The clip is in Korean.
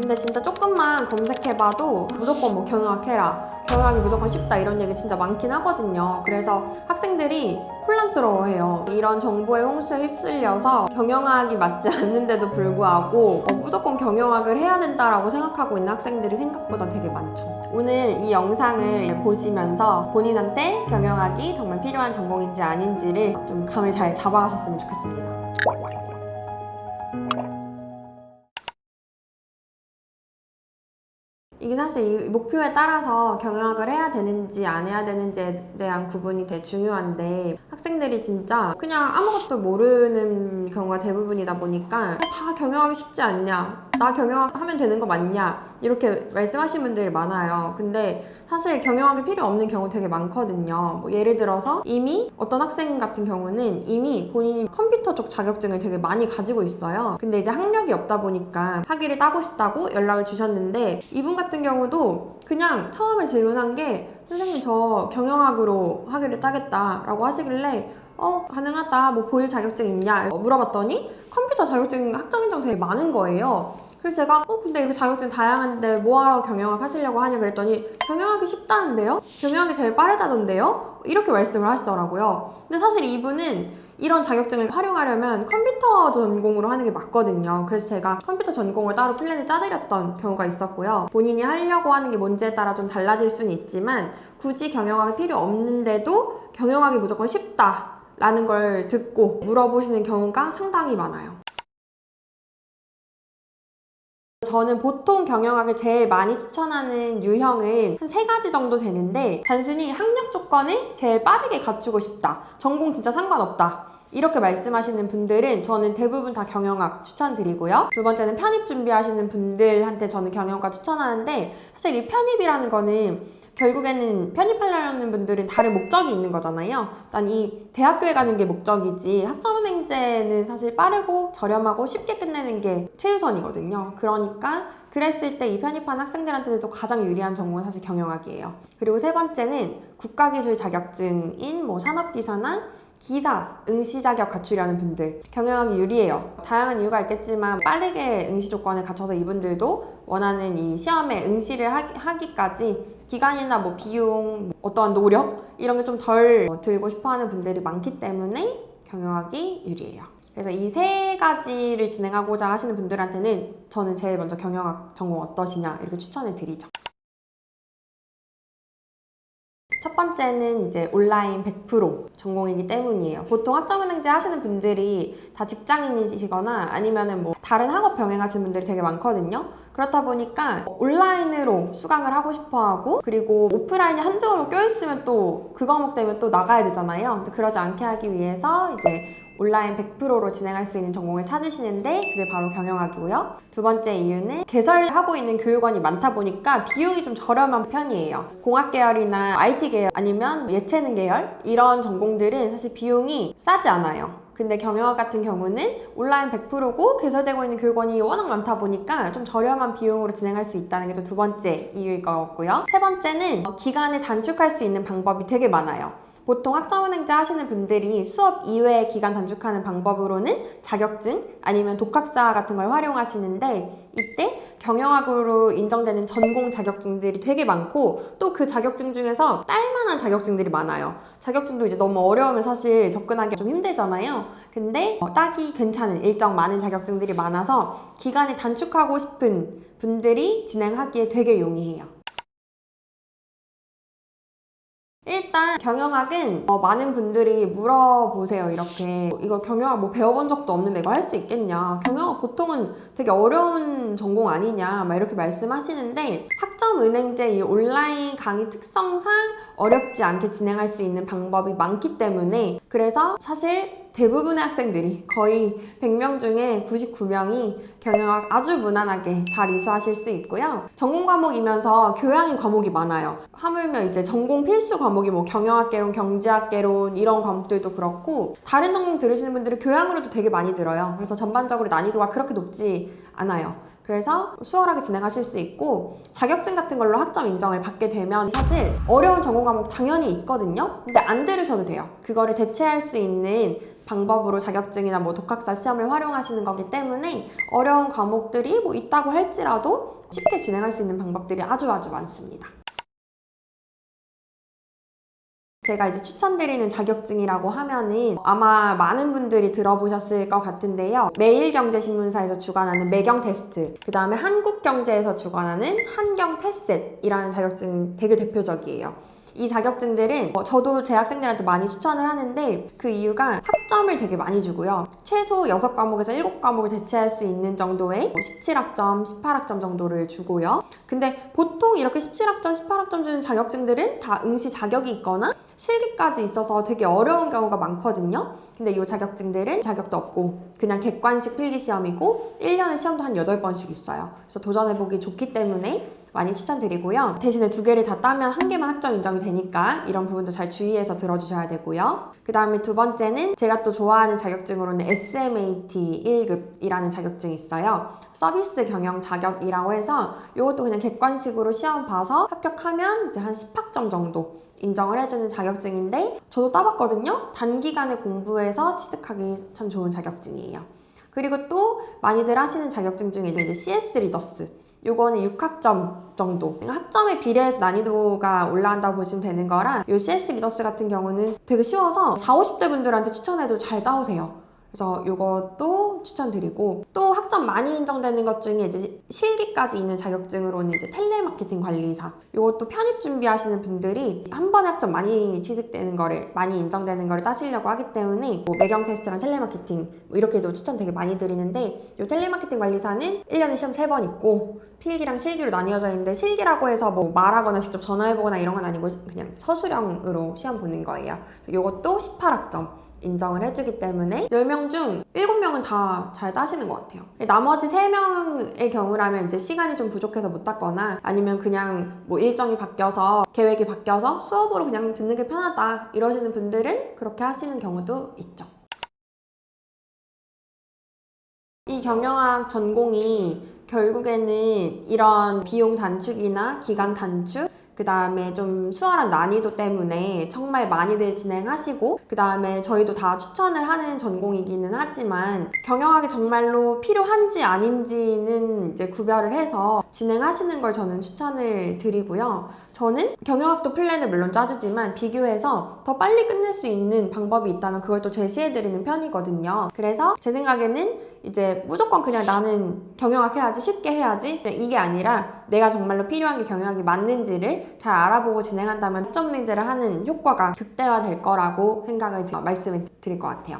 근데 진짜 조금만 검색해봐도 무조건 뭐 경영학 해라, 경영학이 무조건 쉽다 이런 얘기 진짜 많긴 하거든요. 그래서 학생들이 혼란스러워해요. 이런 정보의 홍수에 휩쓸려서 경영학이 맞지 않는데도 불구하고 무조건 경영학을 해야 된다라고 생각하고 있는 학생들이 생각보다 되게 많죠. 오늘 이 영상을 보시면서 본인한테 경영학이 정말 필요한 전공인지 아닌지를 좀 감을 잘 잡아가셨으면 좋겠습니다. 이게 사실 이 목표에 따라서 경영학을 해야 되는지 안 해야 되는지에 대한 구분이 되게 중요한데, 학생들이 진짜 그냥 아무것도 모르는 경우가 대부분이다 보니까 다 경영하기 쉽지 않냐, 나 경영학 하면 되는 거 맞냐 이렇게 말씀하시는 분들이 많아요. 근데 사실 경영학이 필요 없는 경우 되게 많거든요. 뭐 예를 들어서 이미 어떤 학생 같은 경우는 이미 본인이 컴퓨터 쪽 자격증을 되게 많이 가지고 있어요. 근데 이제 학력이 없다 보니까 학위를 따고 싶다고 연락을 주셨는데, 이분 같은 경우도 그냥 처음에 질문한 게 선생님 저 경영학으로 학위를 따겠다라고 하시길래 가능하다, 뭐 보일 자격증 있냐 물어봤더니 컴퓨터 자격증 학점 인정 되게 많은 거예요. 그래서 제가 근데 이렇게 자격증 다양한데 뭐하러 경영학 하시려고 하냐 그랬더니 경영학이 쉽다는데요? 경영학이 제일 빠르다던데요? 이렇게 말씀을 하시더라고요. 근데 사실 이분은 이런 자격증을 활용하려면 컴퓨터 전공으로 하는 게 맞거든요. 그래서 제가 컴퓨터 전공을 따로 플랜을 짜드렸던 경우가 있었고요. 본인이 하려고 하는 게 뭔지에 따라 좀 달라질 수는 있지만 굳이 경영학이 필요 없는데도 경영학이 무조건 쉽다라는 걸 듣고 물어보시는 경우가 상당히 많아요. 저는 보통 경영학을 제일 많이 추천하는 유형은 한 3가지 정도 되는데, 단순히 학력 조건을 제일 빠르게 갖추고 싶다, 전공 진짜 상관없다 이렇게 말씀하시는 분들은 저는 대부분 다 경영학 추천드리고요. 두 번째는 편입 준비하시는 분들한테 저는 경영학 추천하는데, 사실 이 편입이라는 거는 결국에는 편입하려는 분들은 다른 목적이 있는 거잖아요. 일단 이 대학교에 가는 게 목적이지 학점은행제는 사실 빠르고 저렴하고 쉽게 끝내는 게 최우선이거든요. 그러니까 그랬을 때 이 편입한 학생들한테도 가장 유리한 전공은 사실 경영학이에요. 그리고 세 번째는 국가기술 자격증인 뭐 산업기사나 기사, 응시 자격 갖추려는 분들, 경영학이 유리해요. 다양한 이유가 있겠지만 빠르게 응시 조건을 갖춰서 이분들도 원하는 이 시험에 응시를 하기까지 기간이나 뭐 비용, 어떠한 노력 이런 게 좀 덜 들고 싶어하는 분들이 많기 때문에 경영학이 유리해요. 그래서 이 3가지를 진행하고자 하시는 분들한테는 저는 제일 먼저 경영학 전공 어떠시냐 이렇게 추천을 드리죠. 첫 번째는 이제 온라인 100% 전공이기 때문이에요. 보통 학점은행제 하시는 분들이 다 직장인이시거나 아니면은 뭐 다른 학업 병행하시는 분들이 되게 많거든요. 그렇다 보니까 온라인으로 수강을 하고 싶어 하고, 그리고 오프라인이 한두 과목 껴있으면 또 그 과목 때문에 또 나가야 되잖아요. 근데 그러지 않게 하기 위해서 이제 온라인 100%로 진행할 수 있는 전공을 찾으시는데, 그게 바로 경영학이고요. 두 번째 이유는 개설하고 있는 교육원이 많다 보니까 비용이 좀 저렴한 편이에요. 공학 계열이나 IT 계열 아니면 예체능 계열 이런 전공들은 사실 비용이 싸지 않아요. 근데 경영학 같은 경우는 온라인 100%고 개설되고 있는 교육원이 워낙 많다 보니까 좀 저렴한 비용으로 진행할 수 있다는 게 또 두 번째 이유일 것 같고요. 세 번째는 기간을 단축할 수 있는 방법이 되게 많아요. 보통 학점은행제 하시는 분들이 수업 이외에 기간 단축하는 방법으로는 자격증 아니면 독학사 같은 걸 활용하시는데, 이때 경영학으로 인정되는 전공 자격증들이 되게 많고 또 그 자격증 중에서 딸만한 자격증들이 많아요. 자격증도 이제 너무 어려우면 사실 접근하기 좀 힘들잖아요. 근데 따기 괜찮은 일정 많은 자격증들이 많아서 기간을 단축하고 싶은 분들이 진행하기에 되게 용이해요. 일단 경영학은 많은 분들이 물어보세요. 이렇게 이거 경영학 뭐 배워본 적도 없는데 이거 할 수 있겠냐, 경영학 보통은 되게 어려운 전공 아니냐 막 이렇게 말씀하시는데, 학점은행제 이 온라인 강의 특성상 어렵지 않게 진행할 수 있는 방법이 많기 때문에, 그래서 사실 대부분의 학생들이 거의 100명 중에 99명이 경영학 아주 무난하게 잘 이수하실 수 있고요. 전공 과목이면서 교양인 과목이 많아요. 하물며 이제 전공 필수 과목이 뭐 경영학개론, 경제학개론 이런 과목들도 그렇고, 다른 전공 들으시는 분들은 교양으로도 되게 많이 들어요. 그래서 전반적으로 난이도가 그렇게 높지 않아요. 그래서 수월하게 진행하실 수 있고, 자격증 같은 걸로 학점 인정을 받게 되면 사실 어려운 전공 과목 당연히 있거든요. 근데 안 들으셔도 돼요. 그거를 대체할 수 있는 방법으로 자격증이나 뭐 독학사 시험을 활용하시는 거기 때문에 어려운 과목들이 뭐 있다고 할지라도 쉽게 진행할 수 있는 방법들이 아주 많습니다. 제가 이제 추천드리는 자격증이라고 하면은 아마 많은 분들이 들어보셨을 것 같은데요. 매일경제신문사에서 주관하는 매경 테스트, 그 다음에 한국경제에서 주관하는 한경테셋이라는 자격증 되게 대표적이에요. 이 자격증들은 저도 제 학생들한테 많이 추천을 하는데 그 이유가 학점을 되게 많이 주고요. 최소 6과목에서 7과목을 대체할 수 있는 정도의 17학점, 18학점 정도를 주고요. 근데 보통 이렇게 17학점, 18학점 주는 자격증들은 다 응시 자격이 있거나 실기까지 있어서 되게 어려운 경우가 많거든요. 근데 이 자격증들은 자격도 없고 그냥 객관식 필기시험이고 1년에 시험도 한 8번씩 있어요. 그래서 도전해보기 좋기 때문에 많이 추천드리고요. 대신에 2개를 다 따면 1개만 학점 인정이 되니까 이런 부분도 잘 주의해서 들어주셔야 되고요. 그 다음에 2번째는 제가 또 좋아하는 자격증으로는 SMAT 1급이라는 자격증이 있어요. 서비스 경영 자격이라고 해서 이것도 그냥 객관식으로 시험 봐서 합격하면 이제 한 10학점 정도 인정을 해주는 자격증인데 저도 따봤거든요. 단기간에 공부해서 취득하기 참 좋은 자격증이에요. 그리고 또 많이들 하시는 자격증 중에 이제 CS 리더스, 요거는 6학점 정도, 학점에 비례해서 난이도가 올라간다고 보시면 되는 거라 요 CS 리더스 같은 경우는 되게 쉬워서 40, 50대 분들한테 추천해도 잘 따오세요. 그래서 요것도 추천드리고, 또 학점 많이 인정되는 것 중에 이제 실기까지 있는 자격증으로는 이제 텔레마케팅 관리사, 요것도 편입 준비하시는 분들이 한 번에 학점 많이 취득되는 거를, 많이 인정되는 거를 따시려고 하기 때문에 뭐 매경 테스트랑 텔레마케팅 뭐 이렇게도 추천 되게 많이 드리는데, 요 텔레마케팅 관리사는 1년에 시험 3번 있고 필기랑 실기로 나뉘어져 있는데, 실기라고 해서 뭐 말하거나 직접 전화해보거나 이런 건 아니고 그냥 서술형으로 시험 보는 거예요. 요것도 18학점 인정을 해주기 때문에 10명 중 7명은 다 잘 따시는 것 같아요. 나머지 3명의 경우라면 이제 시간이 좀 부족해서 못 땄거나 아니면 그냥 뭐 일정이 바뀌어서 계획이 바뀌어서 수업으로 그냥 듣는 게 편하다 이러시는 분들은 그렇게 하시는 경우도 있죠. 이 경영학 전공이 결국에는 이런 비용 단축이나 기간 단축, 그 다음에 좀 수월한 난이도 때문에 정말 많이들 진행하시고, 그 다음에 저희도 다 추천을 하는 전공이기는 하지만 경영학이 정말로 필요한지 아닌지는 이제 구별을 해서 진행하시는 걸 저는 추천을 드리고요. 저는 경영학도 플랜을 물론 짜주지만 비교해서 더 빨리 끝낼 수 있는 방법이 있다면 그걸 또 제시해드리는 편이거든요. 그래서 제 생각에는 이제 무조건 그냥 나는 경영학 해야지, 쉽게 해야지, 이게 아니라 내가 정말로 필요한 게 경영학이 맞는지를 잘 알아보고 진행한다면 학점 랭제를 하는 효과가 극대화될 거라고 생각을 말씀을 드릴 것 같아요.